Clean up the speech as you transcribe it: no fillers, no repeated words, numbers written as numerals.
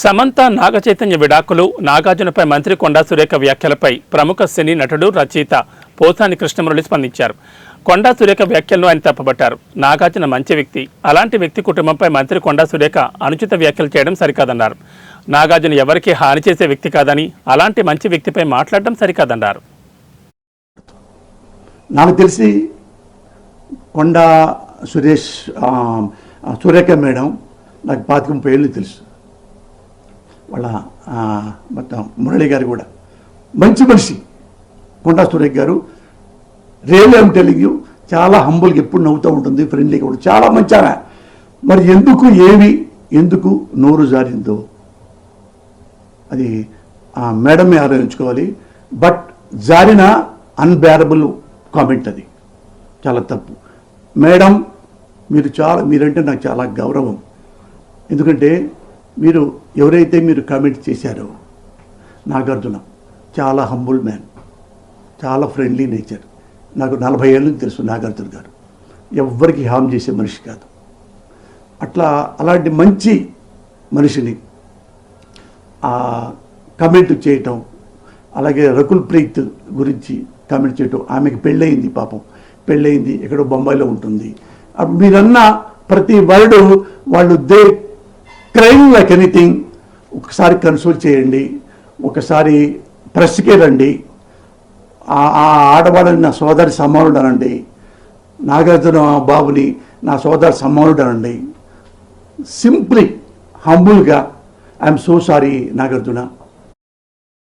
సమంత నాగచైతన్య విడాకులు, నాగార్జునపై మంత్రి కొండా సురేఖ వ్యాఖ్యలపై ప్రముఖ సినీ నటుడు, రచయిత పోసాని కృష్ణమురళి స్పందించారు. కొండా సురేఖ వ్యాఖ్యలను ఆయన తప్పుపట్టారు. నాగార్జున మంచి వ్యక్తి, అలాంటి వ్యక్తి కుటుంబంపై మంత్రి కొండా సురేఖ అనుచిత వ్యాఖ్యలు చేయడం సరికాదన్నారు. నాగార్జున ఎవరికీ హాని చేసే వ్యక్తి కాదని, అలాంటి మంచి వ్యక్తిపై మాట్లాడడం సరికాదన్నారు. నాకు తెలిసి కొండా సురేఖ మేడం నాకు 25 ఏళ్ళు తెలుసు. వాళ్ళ మొత్తం మురళి గారు కూడా మంచి మనిషి. కొండా సురేఖ గారు రియల్ ఐమ్ టెలింగ్ యూ, చాలా హంబుల్గా ఎప్పుడు నవ్వుతూ ఉంటుంది, ఫ్రెండ్లీగా కూడా చాలా మంచి ఆమె. మరి ఎందుకు నోరు జారిందో అది ఆ మేడమే ఆలోచించుకోవాలి. బట్ జారిన అన్బేరబుల్ కామెంట్, అది చాలా తప్పు. మేడం మీరంటే నాకు చాలా గౌరవం. ఎందుకంటే ఎవరైతే మీరు కామెంట్ చేశారో, నాగార్జున చాలా హంబుల్ మ్యాన్, చాలా ఫ్రెండ్లీ నేచర్. నాకు 40 ఏళ్ళ నుంచి తెలుసు నాగార్జున గారు. ఎవ్వరికి హామ్ చేసే మనిషి కాదు. అలాంటి మంచి మనిషిని కామెంట్ చేయటం, అలాగే రకుల్ ప్రీత్ గురించి కామెంట్ చేయటం. ఆమెకి పెళ్ళయింది, పాపం పెళ్ళయింది, ఎక్కడో బొంబాయిలో ఉంటుంది. మీరన్న ప్రతి వర్డ్ వాళ్ళు క్రైమ్ లైక్ ఎనీథింగ్. ఒకసారి కన్సోల్ చేయండి, ఒకసారి ప్రెస్కే రండి, ఆ ఆడవాళ్ళని నా సోదరి సమానుడు అనండి, నాగార్జున బాబుని నా సోదరి సమానుడు అనండి. సింప్లీ హంబుల్గా ఐఎమ్ సో సారీ నాగార్జున,